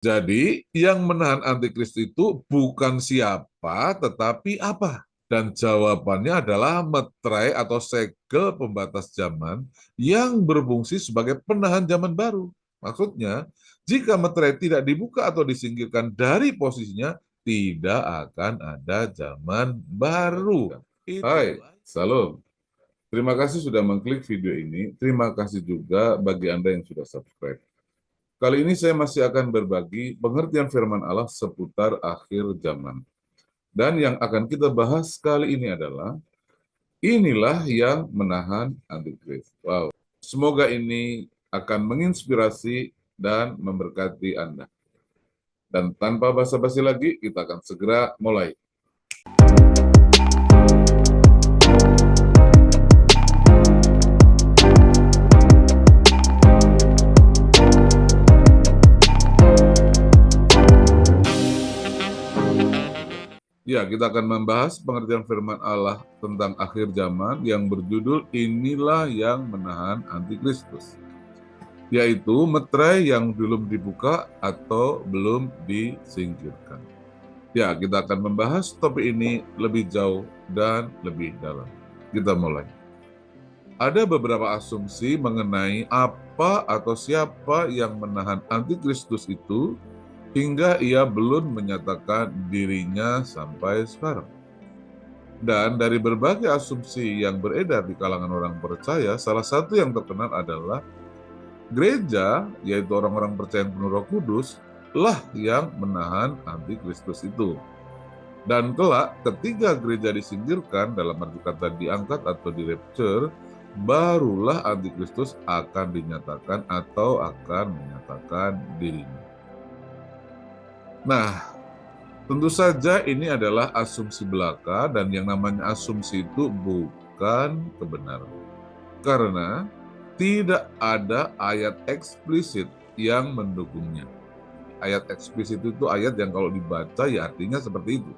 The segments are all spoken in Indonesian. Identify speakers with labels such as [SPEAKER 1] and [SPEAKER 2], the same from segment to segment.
[SPEAKER 1] Jadi, yang menahan antikristus itu bukan siapa, tetapi apa? Dan jawabannya adalah meterai atau segel pembatas zaman yang berfungsi sebagai penahan zaman baru. Maksudnya, jika meterai tidak dibuka atau disingkirkan dari posisinya, tidak akan ada zaman baru. Hai, salam. Terima kasih sudah mengklik video ini. Terima kasih juga bagi Anda yang sudah subscribe. Kali ini saya masih akan berbagi pengertian firman Allah seputar akhir zaman. Dan yang akan kita bahas kali ini adalah inilah yang menahan antikris. Wow. Semoga ini akan menginspirasi dan memberkati Anda. Dan tanpa basa-basi lagi, kita akan segera mulai. Ya, kita akan membahas pengertian firman Allah tentang akhir zaman yang berjudul Inilah yang menahan antikristus, yaitu meterai yang belum dibuka atau belum disingkirkan. Ya, kita akan membahas topik ini lebih jauh dan lebih dalam. Kita mulai. Ada beberapa asumsi mengenai apa atau siapa yang menahan antikristus itu hingga ia belum menyatakan dirinya sampai sekarang. Dan dari berbagai asumsi yang beredar di kalangan orang percaya, salah satu yang terkenal adalah gereja, yaitu orang-orang percaya yang penuh Roh Kudus, lah yang menahan antikristus itu. Dan kelak, ketika gereja disingkirkan, dalam arti kata diangkat atau di-rapture, barulah antikristus akan dinyatakan atau akan menyatakan dirinya. Nah, tentu saja ini adalah asumsi belaka, dan yang namanya asumsi itu bukan kebenaran. Karena tidak ada ayat eksplisit yang mendukungnya. Ayat eksplisit itu ayat yang kalau dibaca ya artinya seperti itu.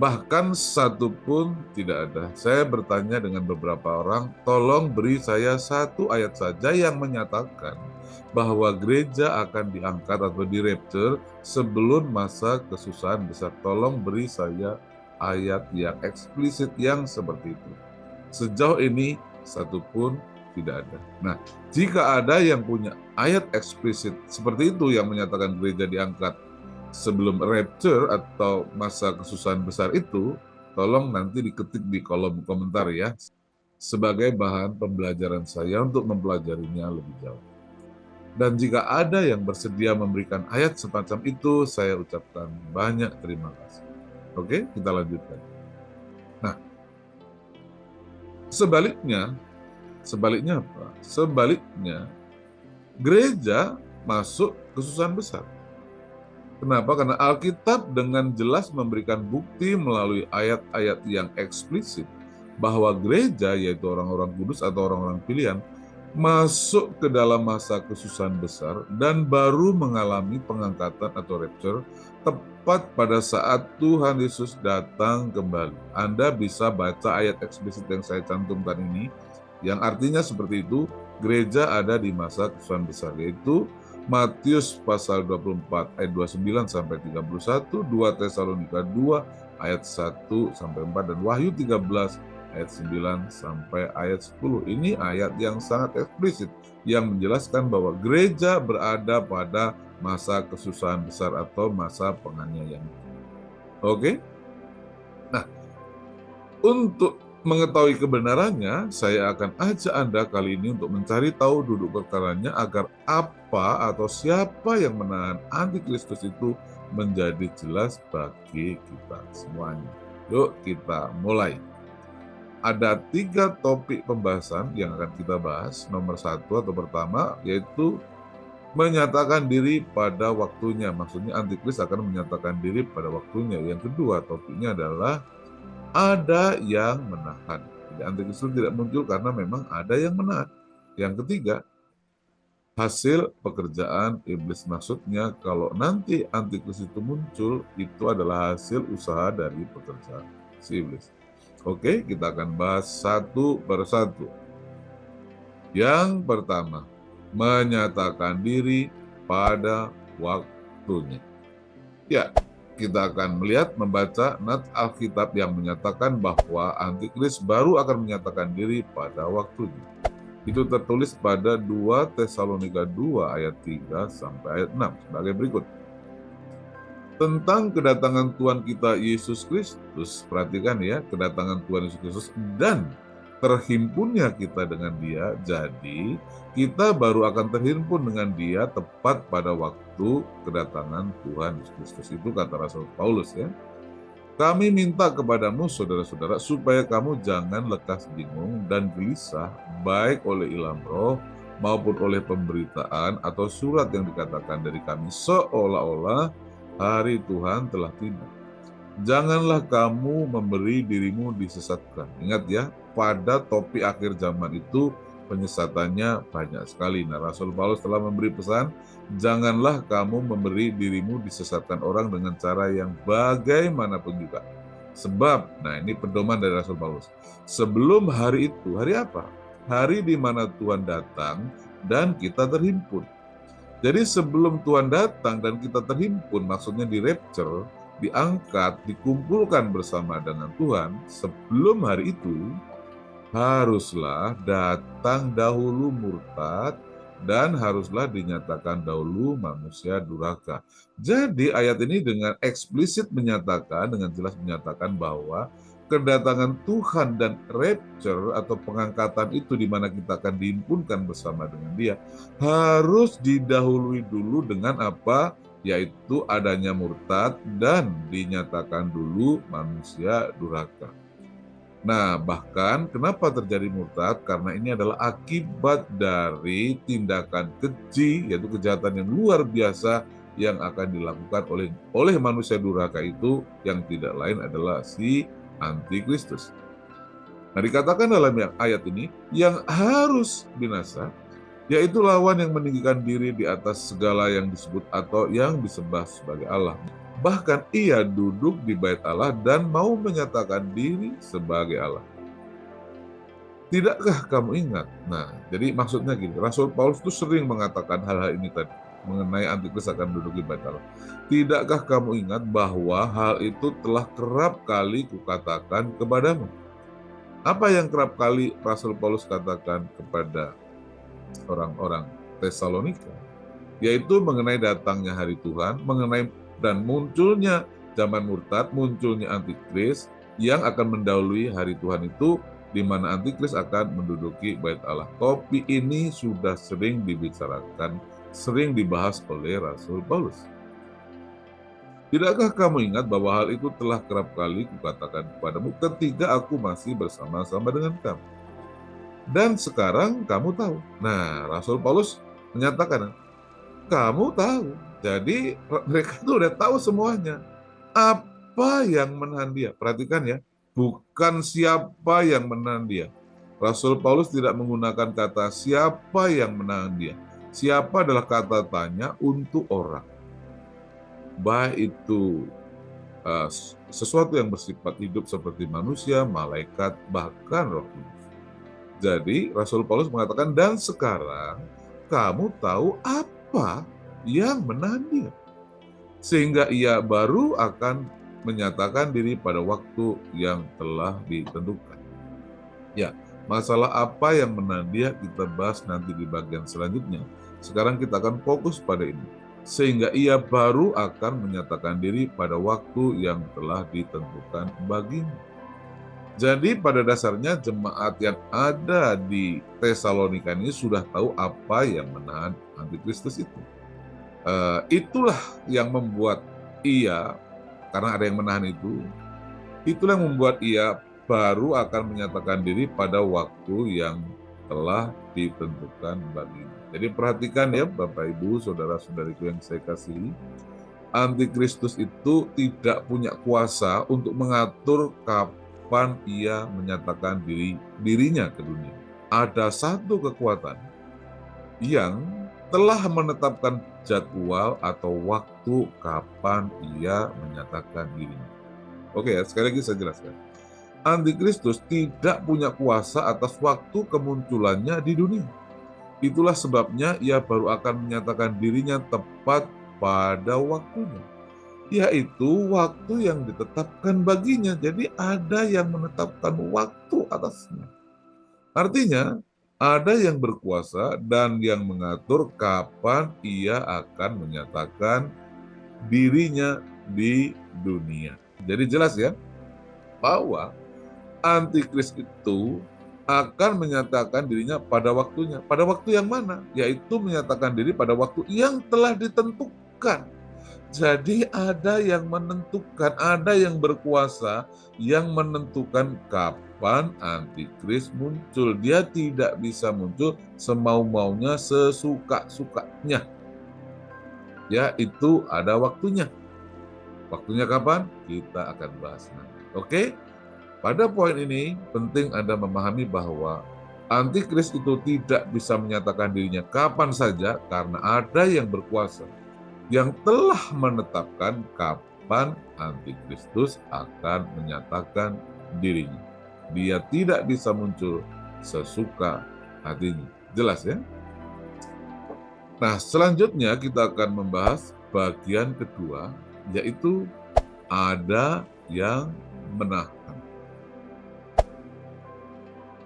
[SPEAKER 1] Bahkan satu pun tidak ada. Saya bertanya dengan beberapa orang, tolong beri saya satu ayat saja yang menyatakan bahwa gereja akan diangkat atau di-rapture sebelum masa kesusahan besar. Tolong beri saya ayat yang eksplisit yang seperti itu. Sejauh ini satu pun tidak ada. Nah, jika ada yang punya ayat eksplisit seperti itu yang menyatakan gereja diangkat sebelum rapture atau masa kesusahan besar itu, tolong nanti diketik di kolom komentar ya, sebagai bahan pembelajaran saya untuk mempelajarinya lebih jauh. Dan jika ada yang bersedia memberikan ayat semacam itu, saya ucapkan banyak terima kasih. Oke, kita lanjutkan. Nah, sebaliknya apa? Sebaliknya, gereja masuk kesusahan besar. Kenapa? Karena Alkitab dengan jelas memberikan bukti melalui ayat-ayat yang eksplisit bahwa gereja, yaitu orang-orang kudus atau orang-orang pilihan, masuk ke dalam masa kesusahan besar dan baru mengalami pengangkatan atau rapture tepat pada saat Tuhan Yesus datang kembali. Anda bisa baca ayat eksplisit yang saya cantumkan ini, yang artinya seperti itu, gereja ada di masa kesusahan besar, yaitu Matius pasal 24 ayat 29 sampai 31, 2 Tesalonika 2 ayat 1 sampai 4, dan Wahyu 13 ayat 9 sampai ayat 10. Ini ayat yang sangat eksplisit yang menjelaskan bahwa gereja berada pada masa kesusahan besar atau masa penganiayaan. Oke? Nah, untuk mengetahui kebenarannya, saya akan ajak Anda kali ini untuk mencari tahu duduk perkaranya agar apa atau siapa yang menahan antikristus itu menjadi jelas bagi kita semuanya. Yuk kita mulai. Ada 3 topik pembahasan yang akan kita bahas. Nomor 1 atau pertama yaitu menyatakan diri pada waktunya. Maksudnya antikris akan menyatakan diri pada waktunya. Yang kedua topiknya adalah ada yang menahan. Jadi antikristus tidak muncul karena memang ada yang menahan. Yang ketiga, hasil pekerjaan iblis. Maksudnya kalau nanti antikristus itu muncul, itu adalah hasil usaha dari pekerjaan si iblis. Oke, kita akan bahas satu per satu. Yang pertama, menyatakan diri pada waktunya. Ya, kita akan membaca nats Alkitab yang menyatakan bahwa Antikris baru akan menyatakan diri pada waktunya. Itu tertulis pada 2 Tesalonika 2 ayat 3 sampai ayat 6 sebagai berikut. Tentang kedatangan Tuhan kita Yesus Kristus, perhatikan ya, kedatangan Tuhan Yesus Kristus dan terhimpunnya kita dengan Dia, jadi kita baru akan terhimpun dengan Dia tepat pada waktu kedatangan Tuhan Yesus Kristus. Itu kata Rasul Paulus ya. Kami minta kepadamu saudara-saudara supaya kamu jangan lekas bingung dan gelisah baik oleh ilham roh maupun oleh pemberitaan atau surat yang dikatakan dari kami seolah-olah hari Tuhan telah tiba. Janganlah kamu memberi dirimu disesatkan. Ingat ya, pada topik akhir zaman itu penyesatannya banyak sekali. Nah, Rasul Paulus telah memberi pesan, janganlah kamu memberi dirimu disesatkan orang dengan cara yang bagaimanapun juga. Sebab, nah ini pedoman dari Rasul Paulus. Sebelum hari itu, hari apa? Hari di mana Tuhan datang dan kita terhimpun. Jadi sebelum Tuhan datang dan kita terhimpun, maksudnya di rapture, diangkat, dikumpulkan bersama dengan Tuhan, sebelum hari itu, haruslah datang dahulu murtad dan haruslah dinyatakan dahulu manusia durhaka. Jadi ayat ini dengan eksplisit menyatakan, dengan jelas menyatakan bahwa kedatangan Tuhan dan rapture atau pengangkatan itu di mana kita akan dihimpunkan bersama dengan Dia harus didahului dulu dengan apa? Yaitu adanya murtad dan dinyatakan dulu manusia durhaka. Nah, bahkan kenapa terjadi murtad? Karena ini adalah akibat dari tindakan keji, yaitu kejahatan yang luar biasa yang akan dilakukan oleh manusia durhaka itu, yang tidak lain adalah si Antikristus. Nah, dikatakan dalam ayat ini, yang harus binasa, yaitu lawan yang meninggikan diri di atas segala yang disebut atau yang disembah sebagai Allah. Bahkan ia duduk di bait Allah dan mau menyatakan diri sebagai Allah. Tidakkah kamu ingat? Nah, jadi maksudnya gini, Rasul Paulus itu sering mengatakan hal-hal ini tadi, mengenai Antikris akan duduk di bait Allah. Tidakkah kamu ingat bahwa hal itu telah kerap kali kukatakan kepadamu? Apa yang kerap kali Rasul Paulus katakan kepada orang-orang Tesalonika? Yaitu mengenai datangnya hari Tuhan, mengenai dan munculnya zaman murtad, munculnya Antikris yang akan mendahului hari Tuhan itu, di mana Antikris akan menduduki bait Allah. Topik ini sudah sering dibicarakan, sering dibahas oleh Rasul Paulus. Tidakkah kamu ingat bahwa hal itu telah kerap kali kukatakan kepadamu ketika aku masih bersama-sama dengan kamu? Dan sekarang kamu tahu. Nah, Rasul Paulus menyatakan, kamu tahu. Jadi mereka tuh udah tahu semuanya. Apa yang menahan dia? Perhatikan ya, bukan siapa yang menahan dia. Rasul Paulus tidak menggunakan kata siapa yang menahan dia. Siapa adalah kata tanya untuk orang. Baik itu sesuatu yang bersifat hidup seperti manusia, malaikat, bahkan roh kudus. Jadi Rasul Paulus mengatakan, dan sekarang kamu tahu apa yang menahan dia. Sehingga ia baru akan menyatakan diri pada waktu yang telah ditentukan. Ya, masalah apa yang menahan dia kita bahas nanti di bagian selanjutnya. Sekarang kita akan fokus pada ini. Sehingga ia baru akan menyatakan diri pada waktu yang telah ditentukan baginya. Jadi pada dasarnya jemaat yang ada di Tesalonika ini sudah tahu apa yang menahan Antikristus itu. Itulah yang membuat ia, karena ada yang menahan itu, itulah yang membuat ia baru akan menyatakan diri pada waktu yang telah ditentukan baginya. Jadi perhatikan ya Bapak Ibu, saudara-saudariku yang saya kasihi, Antikristus itu tidak punya kuasa untuk mengatur kapan ia menyatakan dirinya ke dunia. Ada satu kekuatan yang telah menetapkan jadwal atau waktu kapan ia menyatakan dirinya. Oke ya, sekali lagi saya jelaskan. Antikristus tidak punya kuasa atas waktu kemunculannya di dunia. Itulah sebabnya ia baru akan menyatakan dirinya tepat pada waktunya, yaitu waktu yang ditetapkan baginya. Jadi ada yang menetapkan waktu atasnya. Artinya, ada yang berkuasa dan yang mengatur kapan ia akan menyatakan dirinya di dunia. Jadi jelas ya, bahwa antikris itu akan menyatakan dirinya pada waktunya. Pada waktu yang mana? Yaitu menyatakan diri pada waktu yang telah ditentukan. Jadi ada yang menentukan, ada yang berkuasa yang menentukan kapan antikris muncul. Dia tidak bisa muncul semau-maunya, sesuka-sukanya. Ya, itu ada waktunya. Waktunya kapan? Kita akan bahas nanti. Oke? Pada poin ini penting Anda memahami bahwa antikris itu tidak bisa menyatakan dirinya kapan saja karena ada yang berkuasa yang telah menetapkan kapan antikristus akan menyatakan dirinya. Dia tidak bisa muncul sesuka hatinya. Jelas ya? Nah, selanjutnya kita akan membahas bagian kedua, yaitu ada yang menahan.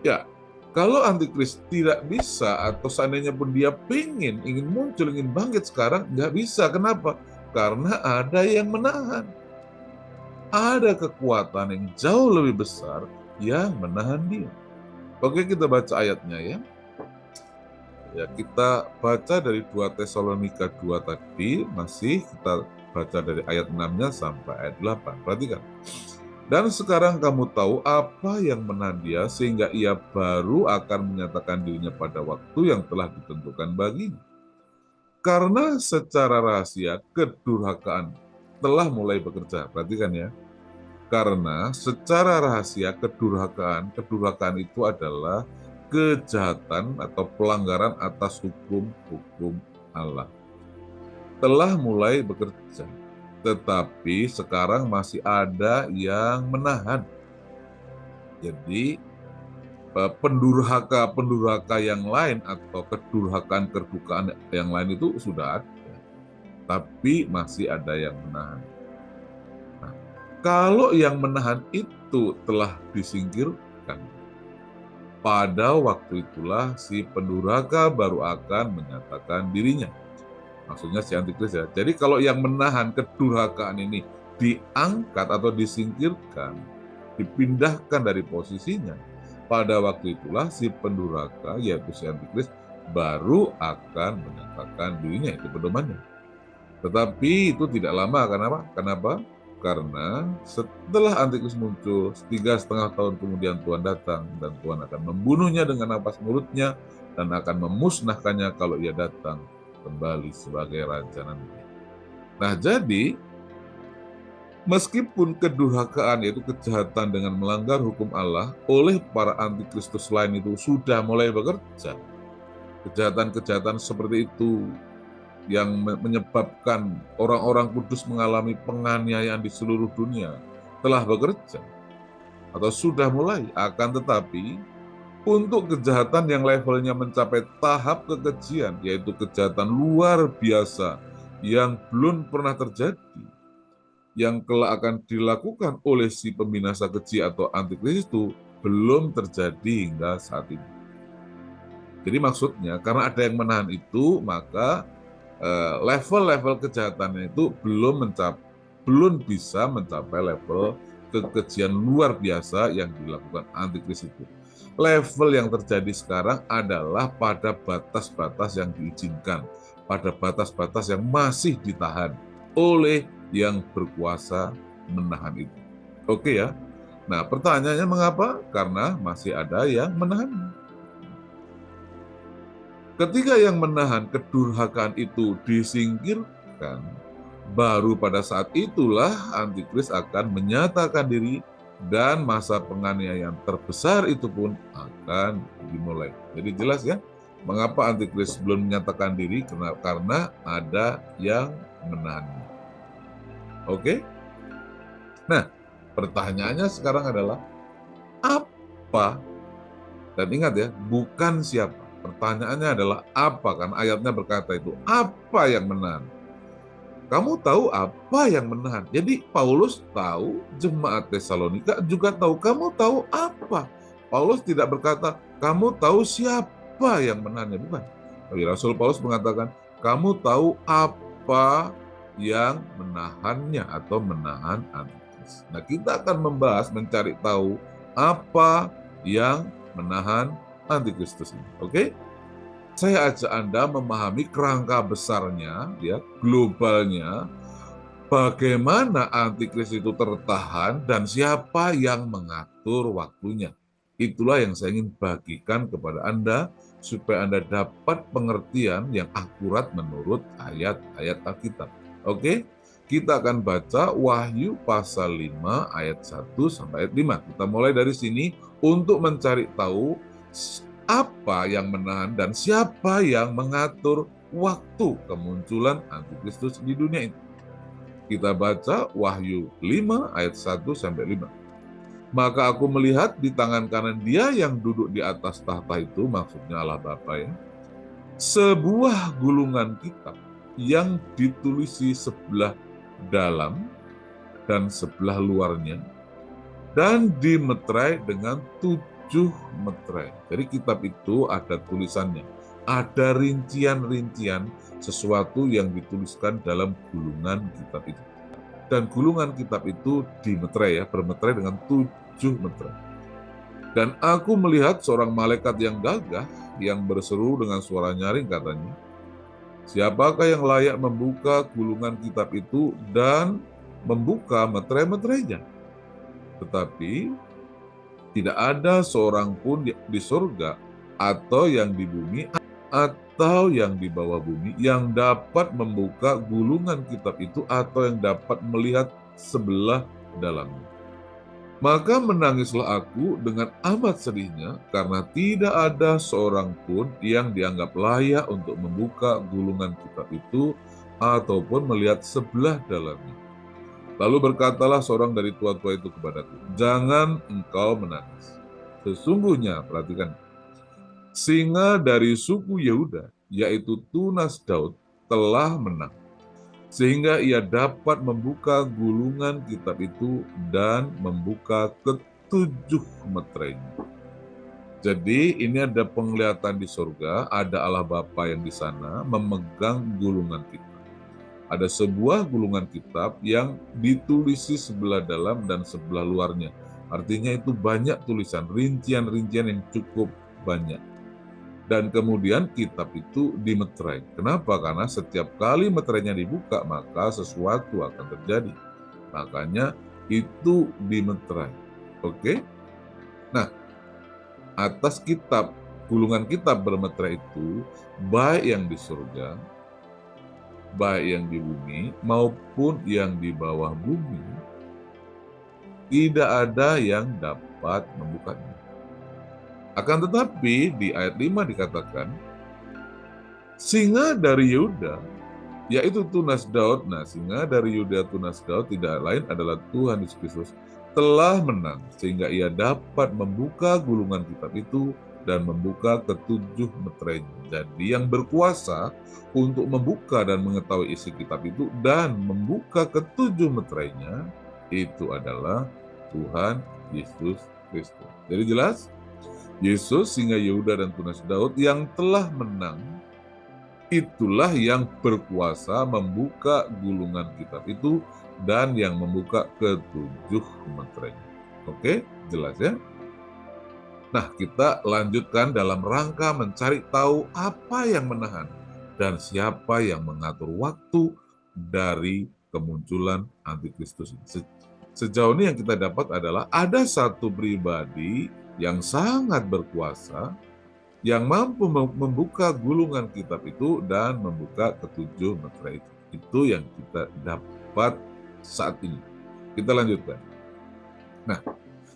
[SPEAKER 1] Ya, kalau antikris tidak bisa atau seandainya pun dia ingin muncul, ingin bangkit sekarang, nggak bisa. Kenapa? Karena ada yang menahan. Ada kekuatan yang jauh lebih besar yang menahan dia. Oke, kita baca ayatnya ya. Ya, kita baca dari 2 Tesalonika 2 tadi, masih kita baca dari ayat 6-nya sampai ayat 8. Perhatikan. Dan sekarang kamu tahu apa yang menahan dia sehingga ia baru akan menyatakan dirinya pada waktu yang telah ditentukan baginya. Karena secara rahasia kedurhakaan telah mulai bekerja. Perhatikan ya. Karena secara rahasia kedurhakaan itu adalah kejahatan atau pelanggaran atas hukum-hukum Allah. Telah mulai bekerja, tetapi sekarang masih ada yang menahan. Jadi pendurhaka yang lain atau kedurhakaan yang lain itu sudah ada, tapi masih ada yang menahan. Nah, kalau yang menahan itu telah disingkirkan, pada waktu itulah si pendurhaka baru akan menyatakan dirinya. Maksudnya si antikris ya. Jadi kalau yang menahan kedurhakaan ini diangkat atau disingkirkan, dipindahkan dari posisinya, pada waktu itulah si pendurhaka yaitu si antikris baru akan menyatakan dirinya, itu pedomannya. Tetapi itu tidak lama. Kenapa? Karena setelah antikris muncul 3,5 tahun kemudian Tuhan datang dan Tuhan akan membunuhnya dengan napas mulutnya dan akan memusnahkannya kalau ia datang kembali sebagai raja nanti. Nah, jadi meskipun kedurhakaan yaitu kejahatan dengan melanggar hukum Allah oleh para antikristus lain itu sudah mulai bekerja, kejahatan-kejahatan seperti itu yang menyebabkan orang-orang kudus mengalami penganiayaan di seluruh dunia telah bekerja atau sudah mulai. Akan tetapi untuk kejahatan yang levelnya mencapai tahap kekejian, yaitu kejahatan luar biasa yang belum pernah terjadi, yang kelak akan dilakukan oleh si pembinasa keji atau antikris itu belum terjadi hingga saat ini. Jadi maksudnya karena ada yang menahan itu, maka level-level kejahatannya itu belum bisa mencapai level kekejian luar biasa yang dilakukan antikris itu. Level yang terjadi sekarang adalah pada batas-batas yang diizinkan, pada batas-batas yang masih ditahan oleh yang berkuasa menahan itu. Oke ya. Nah, pertanyaannya mengapa? Karena masih ada yang menahan. Ketika yang menahan kedurhakaan itu disingkirkan, baru pada saat itulah antikris akan menyatakan diri dan masa penganiayaan terbesar itu pun akan dimulai. Jadi jelas ya, mengapa antikris belum menyatakan diri? Karena ada yang menahannya. Oke? Nah, pertanyaannya sekarang adalah apa? Dan ingat ya, bukan siapa. Pertanyaannya adalah apa? Karena ayatnya berkata itu, apa yang menahan? Kamu tahu apa yang menahan? Jadi Paulus tahu, jemaat Tesalonika juga tahu. Kamu tahu apa? Paulus tidak berkata, kamu tahu siapa yang menahannya. Bukan. Tapi Rasul Paulus mengatakan, kamu tahu apa yang menahannya atau menahan antikris. Nah, kita akan membahas, mencari tahu apa yang menahan antikristus ini. Oke? Saya ajak Anda memahami kerangka besarnya, ya, globalnya, bagaimana antikris itu tertahan dan siapa yang mengatur waktunya. Itulah yang saya ingin bagikan kepada Anda supaya Anda dapat pengertian yang akurat menurut ayat-ayat Alkitab. Oke? Kita akan baca Wahyu pasal 5 ayat 1 sampai ayat 5. Kita mulai dari sini untuk mencari tahu apa yang menahan dan siapa yang mengatur waktu kemunculan antikristus di dunia ini. Kita baca Wahyu 5 ayat 1 sampai 5. Maka aku melihat di tangan kanan dia yang duduk di atas tahta itu, maksudnya Allah Bapa ya, sebuah gulungan kitab yang ditulisi sebelah dalam dan sebelah luarnya dan dimeterai dengan 7 meterai. Jadi kitab itu ada tulisannya, ada rincian-rincian sesuatu yang dituliskan dalam gulungan kitab itu. Dan gulungan kitab itu dimeterai ya, bermeterai dengan 7 meterai. Dan aku melihat seorang malaikat yang gagah yang berseru dengan suara nyaring katanya, siapakah yang layak membuka gulungan kitab itu dan membuka meterai-meterainya? Tetapi tidak ada seorang pun di surga atau yang di bumi atau yang di bawah bumi yang dapat membuka gulungan kitab itu atau yang dapat melihat sebelah dalamnya. Maka menangislah aku dengan amat sedihnya karena tidak ada seorang pun yang dianggap layak untuk membuka gulungan kitab itu ataupun melihat sebelah dalamnya. Lalu berkatalah seorang dari tua-tua itu kepadaku, jangan engkau menangis. Sesungguhnya, perhatikan, singa dari suku Yehuda, yaitu tunas Daud, telah menang. Sehingga ia dapat membuka gulungan kitab itu dan membuka ke-7 meterainya. Jadi ini ada penglihatan di surga, ada Allah Bapa yang di sana memegang gulungan kitab. Ada sebuah gulungan kitab yang ditulisi sebelah dalam dan sebelah luarnya. Artinya itu banyak tulisan, rincian-rincian yang cukup banyak. Dan kemudian kitab itu dimeterai. Kenapa? Karena setiap kali meterainya dibuka, maka sesuatu akan terjadi. Makanya itu dimeterai. Oke? Nah, atas kitab, gulungan kitab bermeterai itu, baik yang di surga, baik yang di bumi maupun yang di bawah bumi, tidak ada yang dapat membukanya. Akan tetapi di ayat 5 dikatakan, singa dari Yehuda, yaitu tunas Daud. Nah, singa dari Yehuda tunas Daud tidak lain adalah Tuhan Yesus Kristus, telah menang sehingga ia dapat membuka gulungan kitab itu dan membuka ke-7 meterainya. Jadi yang berkuasa untuk membuka dan mengetahui isi kitab itu dan membuka ke-7 meterainya itu adalah Tuhan Yesus Kristus. Jadi jelas, Yesus, singa Yehuda dan tunas Daud yang telah menang, itulah yang berkuasa membuka gulungan kitab itu dan yang membuka ke-7 meterainya. Oke, jelas ya? Nah, kita lanjutkan dalam rangka mencari tahu apa yang menahan dan siapa yang mengatur waktu dari kemunculan antikristus ini. Sejauh ini yang kita dapat adalah ada satu pribadi yang sangat berkuasa yang mampu membuka gulungan kitab itu dan membuka ke-7 meterai itu. Itu yang kita dapat saat ini. Kita lanjutkan. Nah,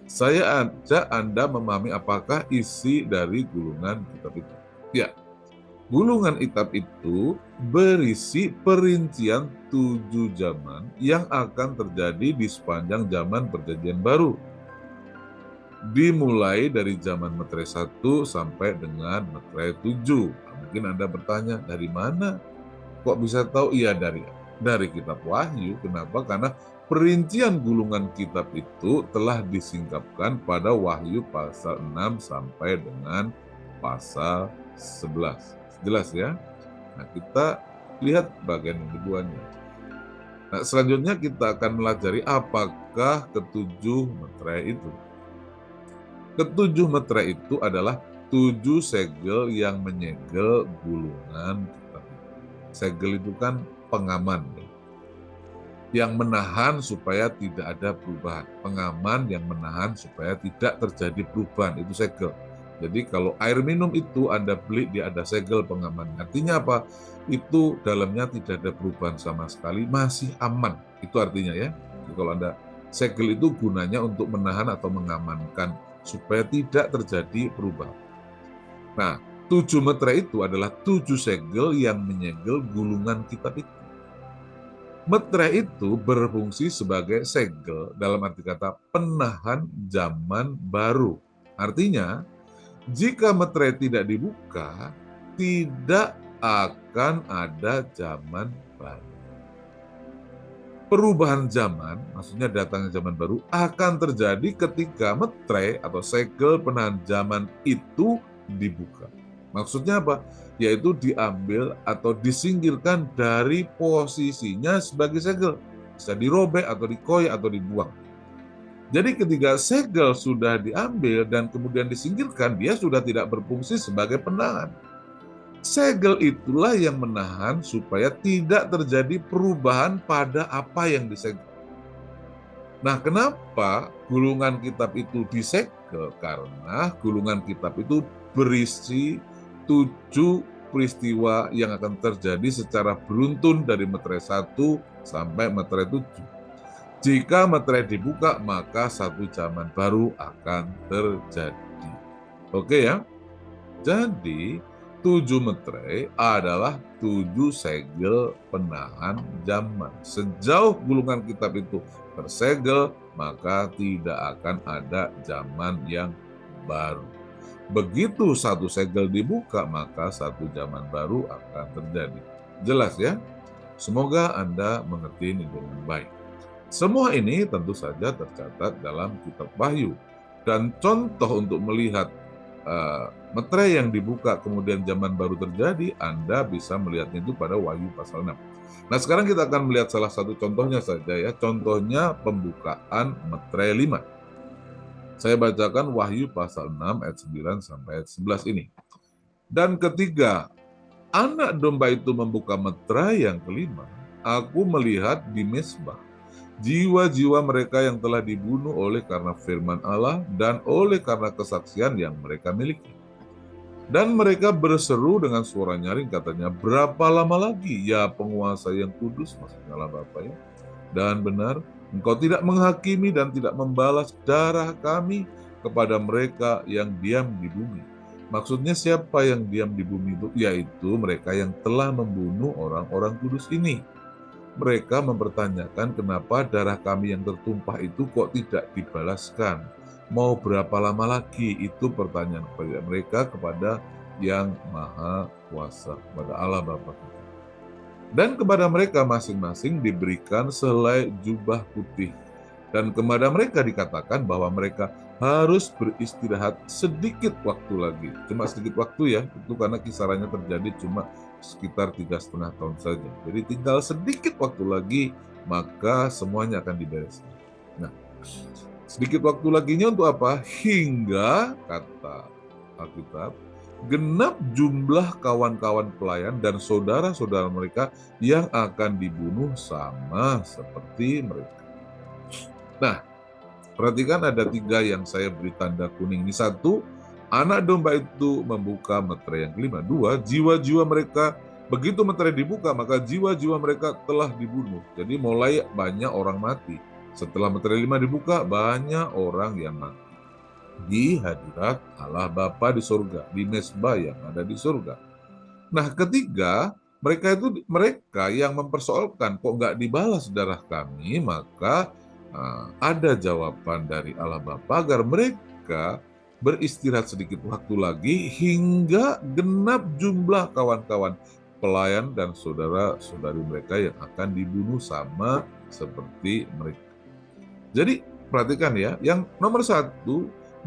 [SPEAKER 1] saya ajak Anda memahami apakah isi dari gulungan kitab itu. Ya, gulungan kitab itu berisi perincian 7 zaman yang akan terjadi di sepanjang zaman Perjanjian Baru. Dimulai dari zaman meterai 1 sampai dengan meterai 7. Nah, mungkin Anda bertanya, dari mana? Kok bisa tahu? Iya, dari dari kitab Wahyu. Kenapa? Karena perincian gulungan kitab itu telah disingkapkan pada Wahyu pasal 6 sampai dengan pasal 11. Jelas ya? Nah, kita lihat bagian yang keduanya. Nah, selanjutnya kita akan melajari apakah ketujuh meterai itu. Ketujuh meterai itu adalah 7 segel yang menyegel gulungan kitab. Segel itu kan pengaman, yang menahan supaya tidak ada perubahan. Pengaman yang menahan supaya tidak terjadi perubahan, itu segel. Jadi kalau air minum itu Anda beli, dia ada segel pengaman. Artinya apa? Itu dalamnya tidak ada perubahan sama sekali, masih aman. Itu artinya ya. Jadi kalau Anda segel itu gunanya untuk menahan atau mengamankan supaya tidak terjadi perubahan. Nah, 7 meterai itu adalah 7 segel yang menyegel gulungan kitab itu. Meterai itu berfungsi sebagai segel dalam arti kata penahan zaman baru. Artinya, jika meterai tidak dibuka, tidak akan ada zaman baru. Perubahan zaman, maksudnya datangnya zaman baru, akan terjadi ketika meterai atau segel penahan zaman itu dibuka. Maksudnya apa? Yaitu diambil atau disingkirkan dari posisinya sebagai segel. Bisa dirobek atau dikoyak atau dibuang. Jadi ketika segel sudah diambil dan kemudian disingkirkan, dia sudah tidak berfungsi sebagai penahan. Segel itulah yang menahan supaya tidak terjadi perubahan pada apa yang disegel. Nah, kenapa gulungan kitab itu disegel? Karena gulungan kitab itu berisi 7 peristiwa yang akan terjadi secara beruntun dari meterai 1 sampai meterai 7. Jika meterai dibuka, maka satu zaman baru akan terjadi. Oke ya? Jadi, 7 meterai adalah 7 segel penahan zaman. Sejauh gulungan kitab itu tersegel, maka tidak akan ada zaman yang baru. Begitu satu segel dibuka, maka satu zaman baru akan terjadi. Jelas ya? Semoga Anda mengerti ini dengan baik. Semua ini tentu saja tercatat dalam kitab Wahyu. Dan contoh untuk melihat meterai yang dibuka kemudian zaman baru terjadi, Anda bisa melihatnya itu pada Wahyu pasal 6. Nah, sekarang kita akan melihat salah satu contohnya saja ya. Contohnya pembukaan meterai 5. Saya bacakan Wahyu pasal 6 ayat 9 sampai ayat 11 ini. Dan ketika anak domba itu membuka meterai yang kelima, aku melihat di mezbah jiwa-jiwa mereka yang telah dibunuh oleh karena firman Allah dan oleh karena kesaksian yang mereka miliki. Dan mereka berseru dengan suara nyaring, katanya, berapa lama lagi ya penguasa yang kudus, maksudnya Allah Bapa ya, dan benar, engkau tidak menghakimi dan tidak membalas darah kami kepada mereka yang diam di bumi. Maksudnya siapa yang diam di bumi itu? Yaitu mereka yang telah membunuh orang-orang kudus ini. Mereka mempertanyakan kenapa darah kami yang tertumpah itu kok tidak dibalaskan. Mau berapa lama lagi? Itu pertanyaan kepada mereka kepada yang Maha Kuasa, kepada Allah Bapa kita. Dan kepada mereka masing-masing diberikan sehelai jubah putih. Dan kepada mereka dikatakan bahwa mereka harus beristirahat sedikit waktu lagi. Cuma sedikit waktu ya, itu karena kisarannya terjadi cuma sekitar 3,5 tahun saja. Jadi tinggal sedikit waktu lagi, maka semuanya akan dibereskan. Nah, sedikit waktu laginya untuk apa? Hingga, kata Alkitab, genap jumlah kawan-kawan pelayan dan saudara-saudara mereka yang akan dibunuh sama seperti mereka. Nah, perhatikan ada 3 yang saya beri tanda kuning. Ini 1, anak domba itu membuka meterai yang kelima. 2, jiwa-jiwa mereka, begitu meterai dibuka, maka jiwa-jiwa mereka telah dibunuh. Jadi mulai banyak orang mati. Setelah meterai 5 dibuka, banyak orang yang mati. Di hadirat Allah Bapa di surga, di mezbah yang ada di surga. Nah, ketiga, mereka yang mempersoalkan kok nggak dibalas darah kami, maka ada jawaban dari Allah Bapa agar mereka beristirahat sedikit waktu lagi hingga genap jumlah kawan-kawan pelayan dan saudara-saudari mereka yang akan dibunuh sama seperti mereka. Jadi perhatikan ya, yang nomor 1,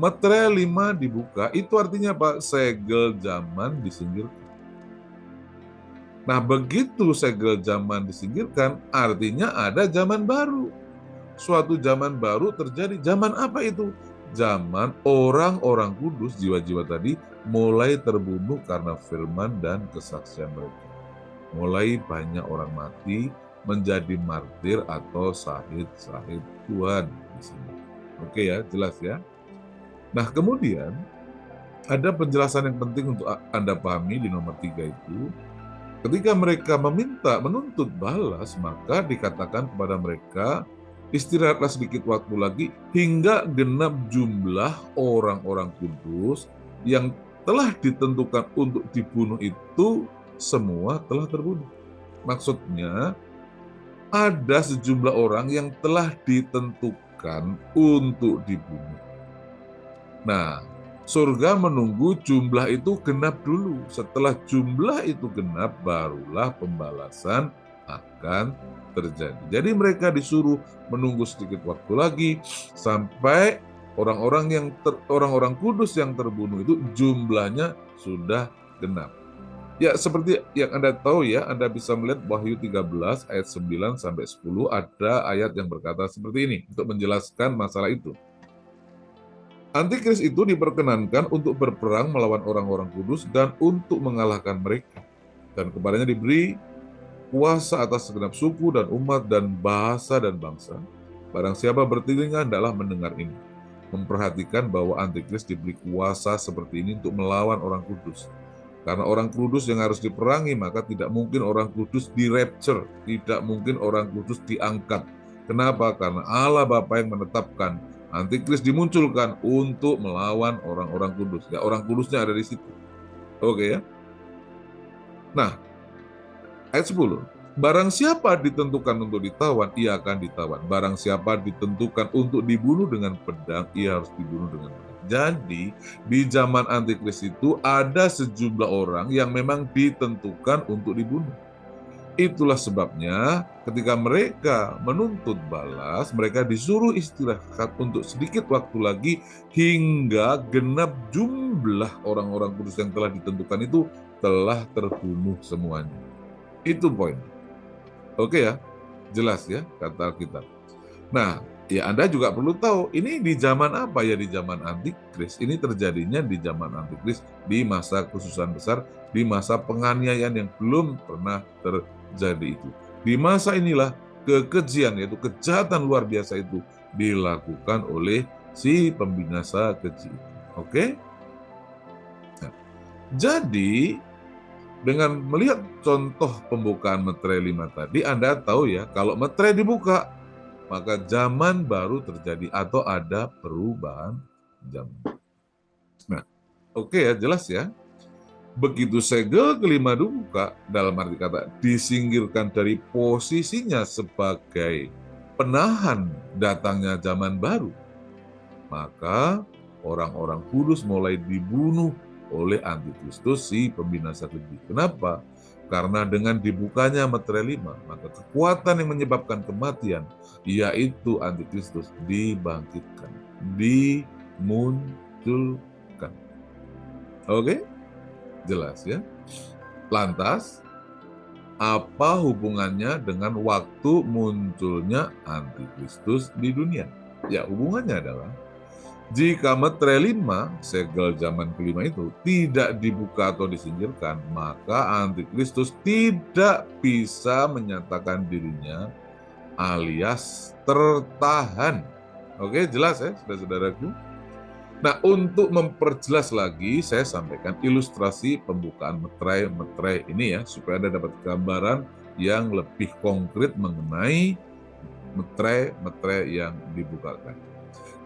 [SPEAKER 1] metre 5 dibuka, itu artinya apa? Segel zaman disingkirkan. Nah, begitu segel zaman disingkirkan, artinya ada zaman baru. Suatu zaman baru terjadi. Zaman apa itu? Zaman orang-orang kudus, jiwa-jiwa tadi, mulai terbunuh karena firman dan kesaksian mereka. Mulai banyak orang mati menjadi martir atau sahid-sahid Tuhan di sini. Oke ya, jelas ya. Nah, kemudian ada penjelasan yang penting untuk Anda pahami di nomor 3 itu. Ketika mereka menuntut balas, maka dikatakan kepada mereka, istirahatlah sedikit waktu lagi hingga genap jumlah orang-orang kudus yang telah ditentukan untuk dibunuh itu semua telah terbunuh. Maksudnya, ada sejumlah orang yang telah ditentukan untuk dibunuh. Nah, surga menunggu jumlah itu genap dulu. Setelah jumlah itu genap, barulah pembalasan akan terjadi. Jadi mereka disuruh menunggu sedikit waktu lagi sampai orang-orang kudus yang terbunuh itu jumlahnya sudah genap. Ya, seperti yang Anda tahu ya, Anda bisa melihat Wahyu 13 ayat 9 sampai 10 ada ayat yang berkata seperti ini untuk menjelaskan masalah itu. Antikris itu diperkenankan untuk berperang melawan orang-orang kudus dan untuk mengalahkan mereka. Dan kepadanya diberi kuasa atas segenap suku dan umat dan bahasa dan bangsa. Barang siapa bertelinga hendaklah mendengar ini. Memperhatikan bahwa Antikris diberi kuasa seperti ini untuk melawan orang kudus. Karena orang kudus yang harus diperangi, maka tidak mungkin orang kudus di-rapture. Tidak mungkin orang kudus diangkat. Kenapa? Karena Allah Bapa yang menetapkan Antikris dimunculkan untuk melawan orang-orang kudus. Ya, orang kudusnya ada di situ. Oke ya. Nah, ayat 10. Barang siapa ditentukan untuk ditawan, ia akan ditawan. Barang siapa ditentukan untuk dibunuh dengan pedang, ia harus dibunuh dengan pedang. Jadi, di zaman Antikris itu ada sejumlah orang yang memang ditentukan untuk dibunuh. Itulah sebabnya ketika mereka menuntut balas, mereka disuruh istirahat untuk sedikit waktu lagi hingga genap jumlah orang-orang kudus yang telah ditentukan itu telah terbunuh semuanya. Itu poin. Oke ya, jelas ya kata Alkitab. Nah, ya Anda juga perlu tahu, ini di zaman apa ya? Di zaman Antikris. Ini terjadinya di zaman Antikris, di masa kekhususan besar, di masa penganiayaan yang belum pernah terjadi itu. Di masa inilah kekejian, yaitu kejahatan luar biasa itu dilakukan oleh si pembinasa keji. Oke? Nah, jadi dengan melihat contoh pembukaan metre 5 tadi, Anda tahu ya, kalau metre dibuka, maka zaman baru terjadi atau ada perubahan zaman. Nah, oke ya, jelas ya. Begitu segel kelima dibuka, dalam arti kata disingkirkan dari posisinya sebagai penahan datangnya zaman baru, maka orang-orang kudus mulai dibunuh oleh Antikristus si pembinasa keji. Kenapa? Karena dengan dibukanya metre 5, maka kekuatan yang menyebabkan kematian, yaitu Antikristus, dibangkitkan, dimunculkan. Oke? Jelas ya? Lantas, apa hubungannya dengan waktu munculnya Antikristus di dunia? Ya, hubungannya adalah jika metre 5, segel zaman kelima itu, tidak dibuka atau disingkirkan, maka Antikristus tidak bisa menyatakan dirinya alias tertahan. Oke, jelas ya, saudara-saudaraku? Nah, untuk memperjelas lagi, saya sampaikan ilustrasi pembukaan metre ini ya, supaya Anda dapat gambaran yang lebih konkret mengenai metre yang dibukakan.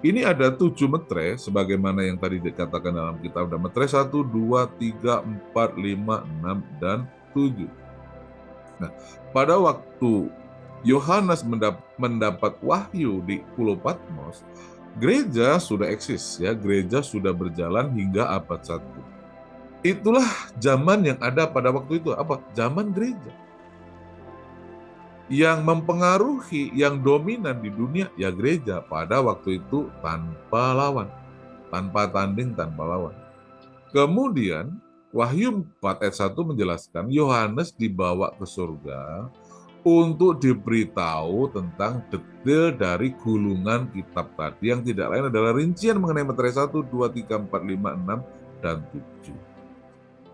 [SPEAKER 1] Ini ada 7 metre, sebagaimana yang tadi dikatakan dalam kitab. Ada metre 1, 2, 3, 4, 5, 6, dan 7. Nah, pada waktu Yohanes mendapat wahyu di Pulau Patmos, gereja sudah eksis ya, gereja sudah berjalan hingga abad 1. Itulah zaman yang ada pada waktu itu. Apa? Zaman gereja. Yang mempengaruhi, yang dominan di dunia, ya gereja. Pada waktu itu tanpa lawan. Tanpa tanding, tanpa lawan. Kemudian, Wahyu 4 ayat 1 menjelaskan, Yohanes dibawa ke surga untuk diberitahu tentang detail dari gulungan kitab tadi yang tidak lain adalah rincian mengenai meterai 1, 2, 3, 4, 5, 6, dan 7.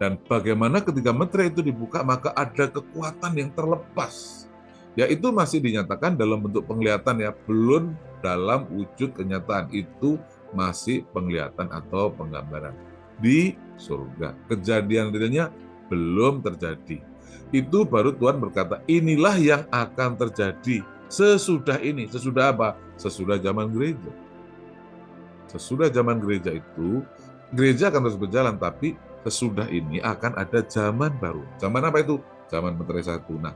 [SPEAKER 1] Dan bagaimana ketika meterai itu dibuka, maka ada kekuatan yang terlepas. Yaitu masih dinyatakan dalam bentuk penglihatan ya, belum dalam wujud kenyataan. Itu masih penglihatan atau penggambaran. Di surga. Kejadian realnya belum terjadi. Itu baru Tuhan berkata, inilah yang akan terjadi sesudah ini. Sesudah apa? Sesudah zaman gereja. Sesudah zaman gereja itu, gereja akan terus berjalan, tapi sesudah ini akan ada zaman baru. Zaman apa itu? Zaman meterai 1. Nah,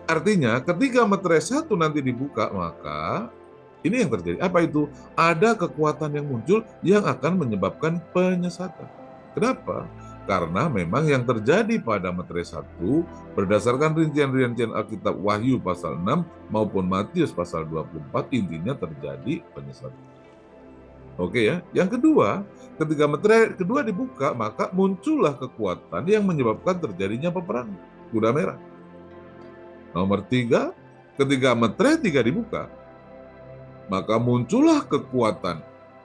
[SPEAKER 1] artinya ketika meterai 1 nanti dibuka, maka ini yang terjadi. Apa itu? Ada kekuatan yang muncul yang akan menyebabkan penyesatan. Kenapa? Karena memang yang terjadi pada meterai 1 berdasarkan rincian-rincian Alkitab Wahyu pasal 6 maupun Matius pasal 24 intinya terjadi penyesatan. Oke ya. Yang kedua, ketika meterai kedua dibuka, maka muncullah kekuatan yang menyebabkan terjadinya peperangan. Kuda merah. Nomor 3, ketika meterai 3 dibuka, maka muncullah kekuatan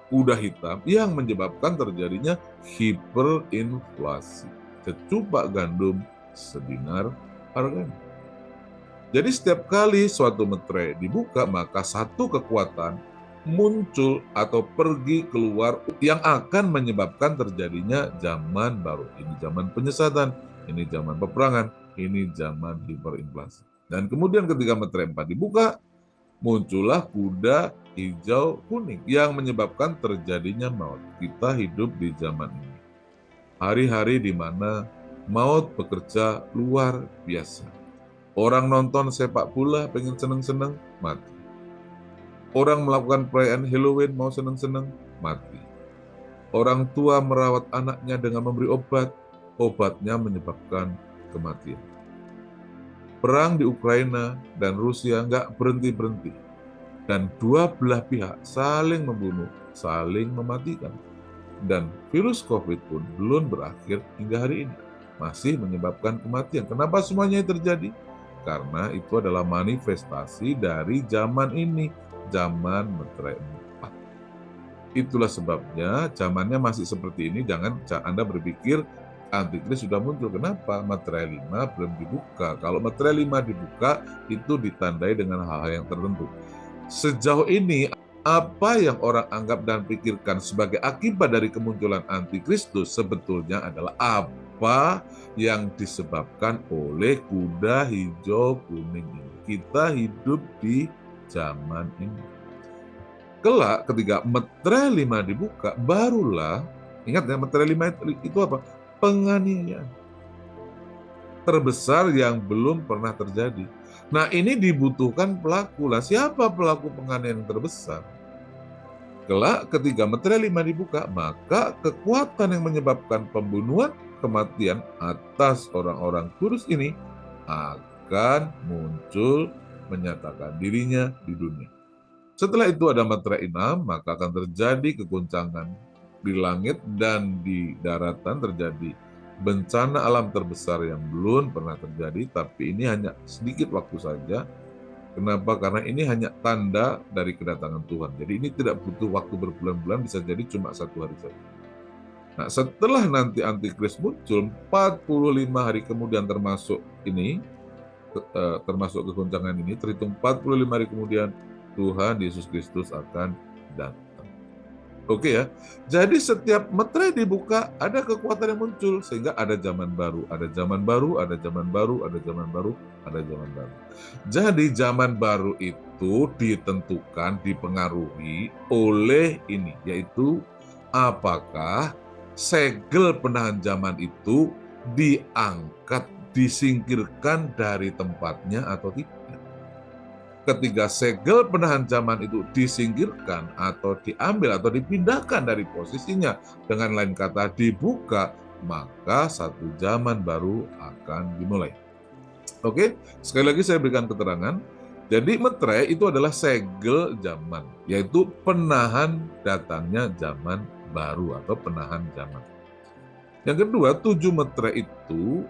[SPEAKER 1] kuda hitam yang menyebabkan terjadinya hiperinflasi. Secupak gandum sedinar harganya. Jadi setiap kali suatu meterai dibuka, maka satu kekuatan muncul atau pergi keluar yang akan menyebabkan terjadinya zaman baru. Ini zaman penyesatan, ini zaman peperangan, ini zaman hiperinflasi. Dan kemudian ketika meterai 4 dibuka, muncullah kuda hijau kuning yang menyebabkan terjadinya maut. Kita hidup di zaman ini. Hari-hari di mana maut bekerja luar biasa. Orang nonton sepak bola pengen seneng-seneng, mati. Orang melakukan perayaan Halloween mau seneng-seneng, mati. Orang tua merawat anaknya dengan memberi obat, obatnya menyebabkan kematian. Perang di Ukraina dan Rusia nggak berhenti-berhenti. Dan dua belah pihak saling membunuh, saling mematikan. Dan virus COVID pun belum berakhir hingga hari ini. Masih menyebabkan kematian. Kenapa semuanya terjadi? Karena itu adalah manifestasi dari zaman ini, zaman meterai 4. Itulah sebabnya zamannya masih seperti ini. Jangan Anda berpikir antikris sudah muncul. Kenapa? Meterai 5 belum dibuka. Kalau meterai 5 dibuka, itu ditandai dengan hal-hal yang tertentu. Sejauh ini, apa yang orang anggap dan pikirkan sebagai akibat dari kemunculan antikristus sebetulnya adalah apa yang disebabkan oleh kuda hijau kuning ini. Kita hidup di zaman ini. Kelak ketika meterai 5 dibuka, barulah, ingat ya, meterai 5 itu apa? Penganiayaan terbesar yang belum pernah terjadi. Nah, ini dibutuhkan pelaku. Lah, siapa pelaku penganiayaan terbesar? Kelak ketika meterai 5 dibuka, maka kekuatan yang menyebabkan pembunuhan, kematian atas orang-orang kudus ini akan muncul menyatakan dirinya di dunia. Setelah itu ada meterai 6, maka akan terjadi kegoncangan di langit dan di daratan, terjadi bencana alam terbesar yang belum pernah terjadi, tapi ini hanya sedikit waktu saja. Kenapa? Karena ini hanya tanda dari kedatangan Tuhan. Jadi ini tidak butuh waktu berbulan-bulan, bisa jadi cuma 1 hari saja. Nah, setelah nanti antikris muncul, 45 hari kemudian termasuk ini, termasuk kegoncangan ini, terhitung 45 hari kemudian, Tuhan Yesus Kristus akan datang. Oke ya, jadi setiap meterai dibuka, ada kekuatan yang muncul, sehingga ada zaman baru, ada zaman baru, ada zaman baru, ada zaman baru, ada zaman baru. Jadi zaman baru itu ditentukan, dipengaruhi oleh ini, yaitu apakah segel penahan zaman itu diangkat, disingkirkan dari tempatnya atau tidak. Ketika segel penahan zaman itu disingkirkan atau diambil atau dipindahkan dari posisinya, dengan lain kata dibuka, maka satu zaman baru akan dimulai. Oke, sekali lagi saya berikan keterangan. Jadi meterai itu adalah segel zaman, yaitu penahan datangnya zaman baru atau penahan zaman. Yang kedua, 7 meterai itu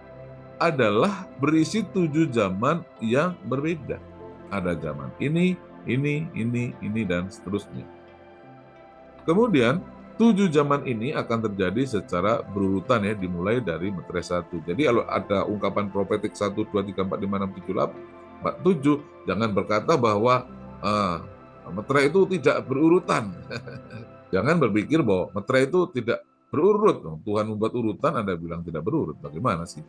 [SPEAKER 1] adalah berisi 7 zaman yang berbeda. Ada zaman ini, dan seterusnya. Kemudian, 7 zaman ini akan terjadi secara berurutan ya, dimulai dari meterai 1. Jadi kalau ada ungkapan profetik 1, 2, 3, 4, 5, 6, 7, 8, 7, jangan berkata bahwa meterai itu tidak berurutan. Jangan berpikir bahwa meterai itu tidak berurut. Tuhan membuat urutan, Anda bilang tidak berurut. Bagaimana sih?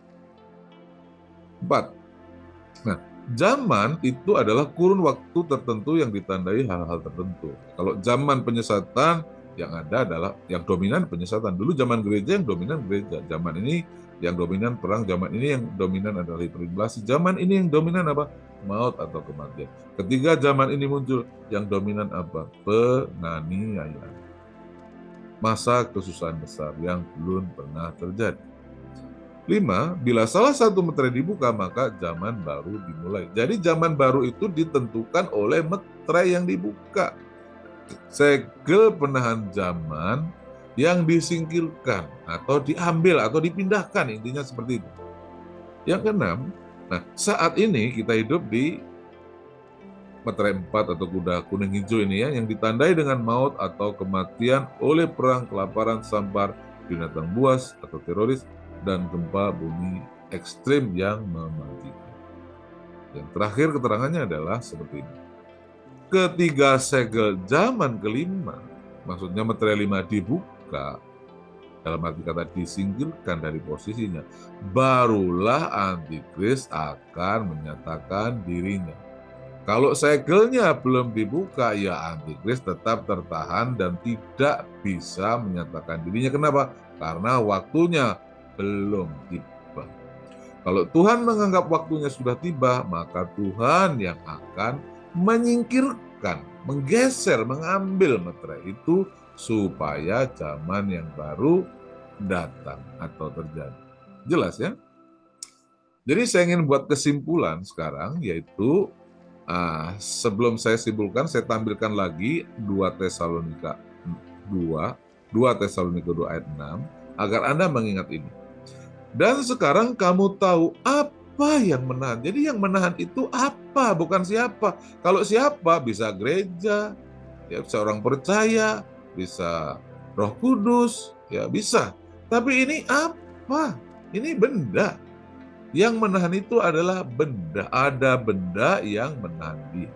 [SPEAKER 1] 4. Nah, zaman itu adalah kurun waktu tertentu yang ditandai hal-hal tertentu. Kalau zaman penyesatan, yang ada adalah yang dominan penyesatan. Dulu zaman gereja yang dominan gereja. Zaman ini yang dominan perang. Zaman ini yang dominan adalah hiperinflasi. Zaman ini yang dominan apa? Maut atau kematian. Ketika zaman ini muncul, yang dominan apa? Penganiayaan. Masa kesusahan besar yang belum pernah terjadi. 5, bila salah satu meterai dibuka, maka zaman baru dimulai. Jadi zaman baru itu ditentukan oleh meterai yang dibuka. Segel penahan zaman yang disingkirkan atau diambil atau dipindahkan, intinya seperti itu. Yang keenam, nah saat ini kita hidup di meterai 4 atau kuda kuning hijau ini ya, yang ditandai dengan maut atau kematian oleh perang, kelaparan, sampar, binatang buas atau teroris, dan gempa bumi ekstrim yang mematikan. Yang terakhir keterangannya adalah seperti ini. Ketiga segel zaman kelima, maksudnya meterai 5 dibuka, dalam arti kata disingkirkan dari posisinya, barulah antikris akan menyatakan dirinya. Kalau segelnya belum dibuka, ya antikris tetap tertahan dan tidak bisa menyatakan dirinya. Kenapa? Karena waktunya belum tiba. Kalau Tuhan menganggap waktunya sudah tiba, maka Tuhan yang akan menyingkirkan, menggeser, mengambil meterai itu supaya zaman yang baru datang atau terjadi. Jelas ya? Jadi saya ingin buat kesimpulan sekarang, yaitu sebelum saya simpulkan, saya tampilkan lagi 2 Tesalonika 2 Tesalonika 2 ayat 6, agar Anda mengingat ini. Dan sekarang kamu tahu apa yang menahan. Jadi yang menahan itu apa, bukan siapa. Kalau siapa, bisa gereja, ya bisa orang percaya, bisa Roh Kudus, ya bisa. Tapi ini apa? Ini benda. Yang menahan itu adalah benda. Ada benda yang menahan dia.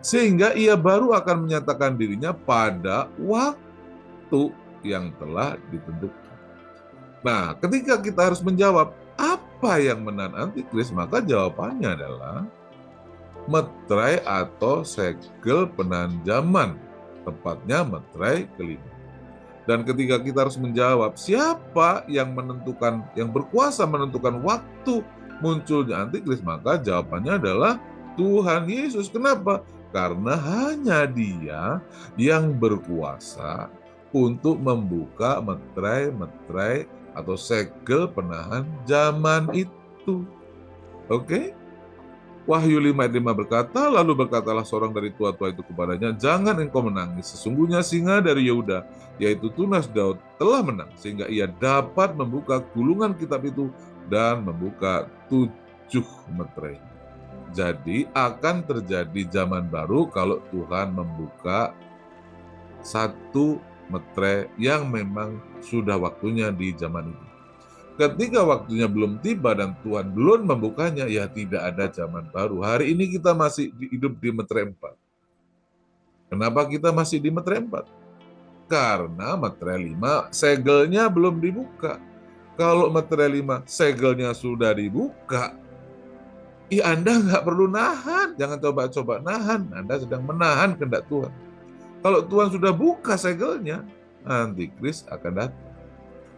[SPEAKER 1] Sehingga ia baru akan menyatakan dirinya pada waktu yang telah ditentukan. Nah, ketika kita harus menjawab apa yang menahan antikris, maka jawabannya adalah meterai atau segel penahan zaman, tepatnya meterai kelima. Dan ketika kita harus menjawab siapa yang menentukan, yang berkuasa menentukan waktu munculnya antikris, maka jawabannya adalah Tuhan Yesus. Kenapa? Karena hanya Dia yang berkuasa untuk membuka meterai-meterai atau segel penahan zaman itu. Oke? Wahyu 5 ayat 5 berkata, lalu berkatalah seorang dari tua-tua itu kepadanya, jangan engkau menangis, sesungguhnya singa dari Yehuda, yaitu tunas Daud, telah menang, sehingga ia dapat membuka gulungan kitab itu dan membuka 7 meterai. Jadi akan terjadi zaman baru kalau Tuhan membuka 1 meterai yang memang sudah waktunya di zaman itu. Ketika waktunya belum tiba dan Tuhan belum membukanya, ya tidak ada zaman baru. Hari ini kita masih hidup di meterai 4. Kenapa kita masih di meterai 4? Karena meterai 5 segelnya belum dibuka. Kalau meterai 5 segelnya sudah dibuka, ya Anda nggak perlu nahan. Jangan coba-coba nahan. Anda sedang menahan kehendak Tuhan. Kalau Tuhan sudah buka segelnya, antikris akan datang.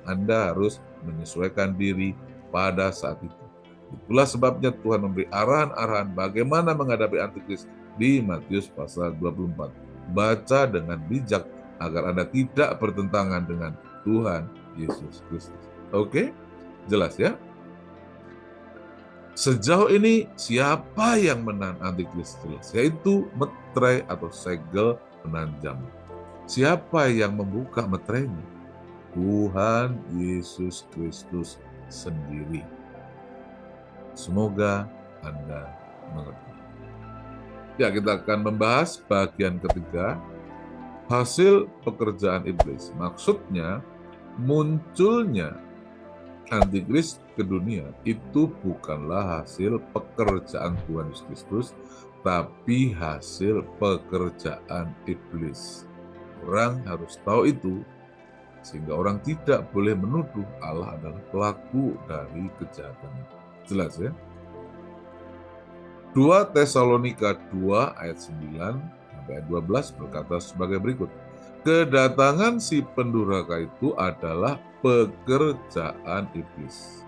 [SPEAKER 1] Anda harus menyesuaikan diri pada saat itu. Itulah sebabnya Tuhan memberi arahan-arahan bagaimana menghadapi antikris di Matius pasal 24. Baca dengan bijak agar Anda tidak bertentangan dengan Tuhan Yesus Kristus. Oke, jelas ya? Sejauh ini siapa yang menahan antikris? Jelas, yaitu meterai atau segel penanjam. Siapa yang membuka meterainya? Tuhan Yesus Kristus sendiri. Semoga Anda mengerti. Ya, kita akan membahas bagian ketiga, hasil pekerjaan iblis. Maksudnya, munculnya antikris ke dunia itu bukanlah hasil pekerjaan Tuhan Yesus Kristus, tapi hasil pekerjaan iblis. Orang harus tahu itu, sehingga orang tidak boleh menuduh Allah adalah pelaku dari kejahatan. Jelas ya? 2 Tesalonika 2 ayat 9 sampai 12 berkata sebagai berikut. Kedatangan si pendurhaka itu adalah pekerjaan iblis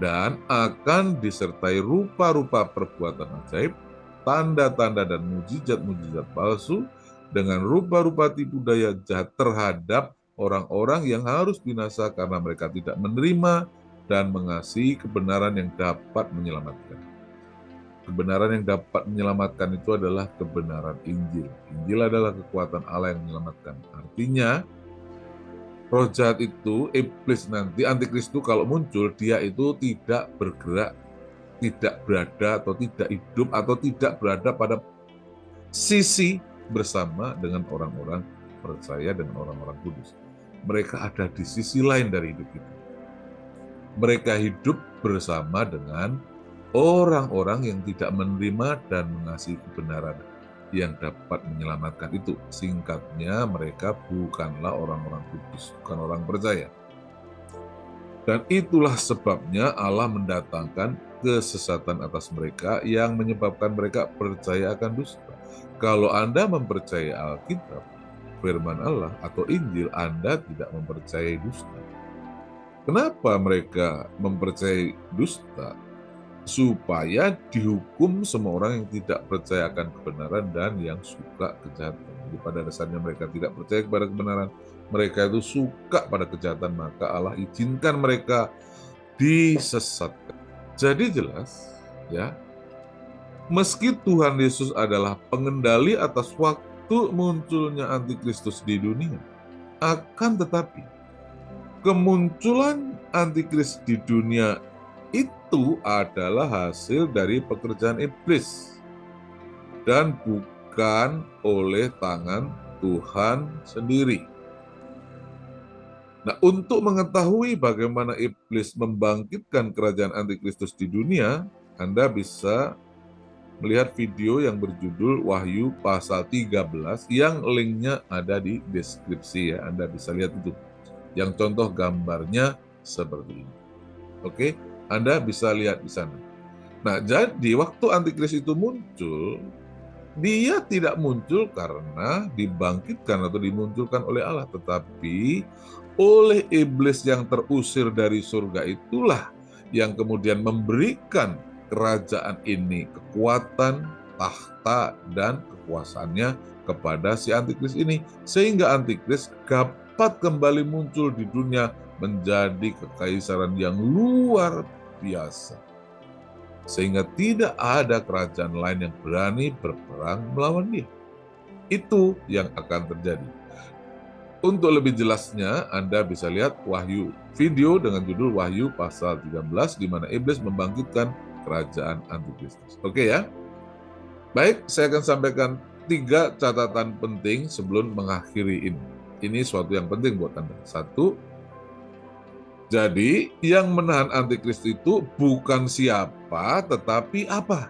[SPEAKER 1] dan akan disertai rupa-rupa perbuatan ajaib, tanda-tanda dan mujizat-mujizat palsu dengan rupa-rupa tipu daya jahat terhadap orang-orang yang harus binasa karena mereka tidak menerima dan mengasihi kebenaran yang dapat menyelamatkan. Kebenaran yang dapat menyelamatkan itu adalah kebenaran Injil. Injil adalah kekuatan Allah yang menyelamatkan. Artinya, roh jahat itu, iblis nanti, antikris itu kalau muncul, dia itu tidak bergerak, tidak berada atau tidak hidup atau tidak berada pada sisi bersama dengan orang-orang percaya dan orang-orang kudus. Mereka ada di sisi lain dari hidup itu. Mereka hidup bersama dengan orang-orang yang tidak menerima dan mengasihi kebenaran yang dapat menyelamatkan itu. Singkatnya, mereka bukanlah orang-orang kudus, bukan orang percaya. Dan itulah sebabnya Allah mendatangkan kesesatan atas mereka yang menyebabkan mereka percaya akan dusta. Kalau Anda mempercayai Alkitab, firman Allah atau Injil, Anda tidak mempercayai dusta. Kenapa mereka mempercayai dusta? Supaya dihukum semua orang yang tidak percaya akan kebenaran dan yang suka kejahatan. Jadi pada dasarnya mereka tidak percaya kepada kebenaran, mereka itu suka pada kejahatan, maka Allah izinkan mereka disesatkan. Jadi jelas ya, meski Tuhan Yesus adalah pengendali atas waktu munculnya antikristus di dunia, akan tetapi kemunculan antikris di dunia itu adalah hasil dari pekerjaan iblis dan bukan oleh tangan Tuhan sendiri. Nah, untuk mengetahui bagaimana iblis membangkitkan kerajaan antikristus di dunia, Anda bisa melihat video yang berjudul Wahyu pasal 13 yang linknya ada di deskripsi ya. Anda bisa lihat itu. Yang contoh gambarnya seperti ini. Oke? Anda bisa lihat di sana. Nah, jadi waktu antikris itu muncul, dia tidak muncul karena dibangkitkan atau dimunculkan oleh Allah, tetapi oleh iblis yang terusir dari surga itulah yang kemudian memberikan kerajaan ini kekuatan, tahta, dan kekuasaannya kepada si antikris ini, sehingga antikris dapat kembali muncul di dunia menjadi kekaisaran yang luar biasa. Sehingga tidak ada kerajaan lain yang berani berperang melawan dia. Itu yang akan terjadi. Untuk lebih jelasnya, Anda bisa lihat Wahyu, video dengan judul Wahyu pasal 13, di mana iblis membangkitkan kerajaan antikristus. Oke ya? Baik, saya akan sampaikan 3 catatan penting sebelum mengakhiri ini. Ini suatu yang penting buat Anda. 1, jadi, yang menahan antikris itu bukan siapa, tetapi apa.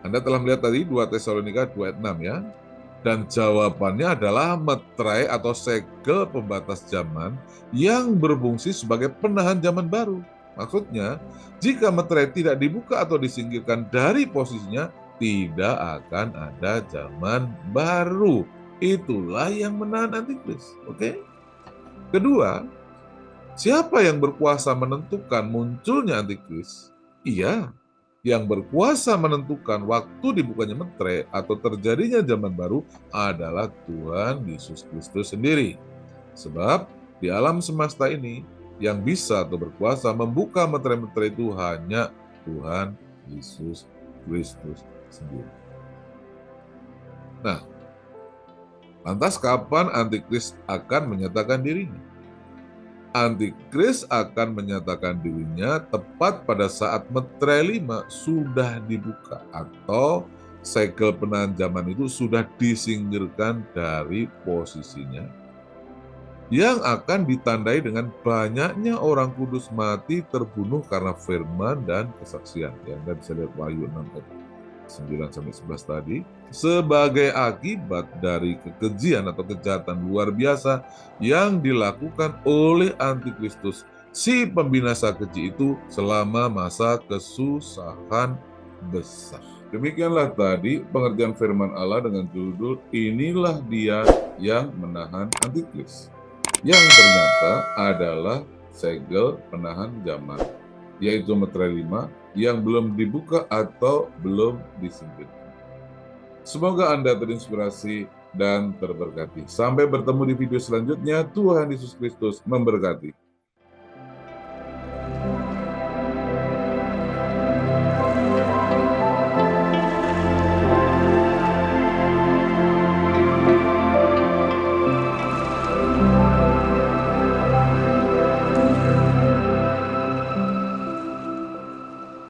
[SPEAKER 1] Anda telah melihat tadi 2 Tesalonika 2 ayat 6 ya. Dan jawabannya adalah meterai atau segel pembatas zaman yang berfungsi sebagai penahan zaman baru. Maksudnya, jika meterai tidak dibuka atau disingkirkan dari posisinya, tidak akan ada zaman baru. Itulah yang menahan antikris. Oke? Kedua, siapa yang berkuasa menentukan munculnya antikris? Ia yang berkuasa menentukan waktu dibukanya meterai atau terjadinya zaman baru adalah Tuhan Yesus Kristus sendiri. Sebab di alam semesta ini Yang bisa atau berkuasa membuka meterai-meterai itu hanya Tuhan Yesus Kristus sendiri. Nah, lantas kapan antikris akan menyatakan dirinya? Antikris akan menyatakan dirinya tepat pada saat meterai 5 sudah dibuka atau segel penahan zaman itu sudah disingkirkan dari posisinya, yang akan ditandai dengan banyaknya orang kudus mati terbunuh karena firman dan kesaksian. Ya, Anda bisa lihat Wahyu 6 ayat 9-11 tadi, sebagai akibat dari kekejian atau kejahatan luar biasa yang dilakukan oleh antikristus, si pembinasa keji itu selama masa kesusahan besar. Demikianlah tadi pengertian firman Allah dengan judul Inilah Dia yang Menahan Antikris, yang ternyata adalah segel penahan zaman, yaitu meterai 5 yang belum dibuka atau belum disingkirkan. Semoga Anda terinspirasi dan terberkati. Sampai bertemu di video selanjutnya. Tuhan Yesus Kristus memberkati.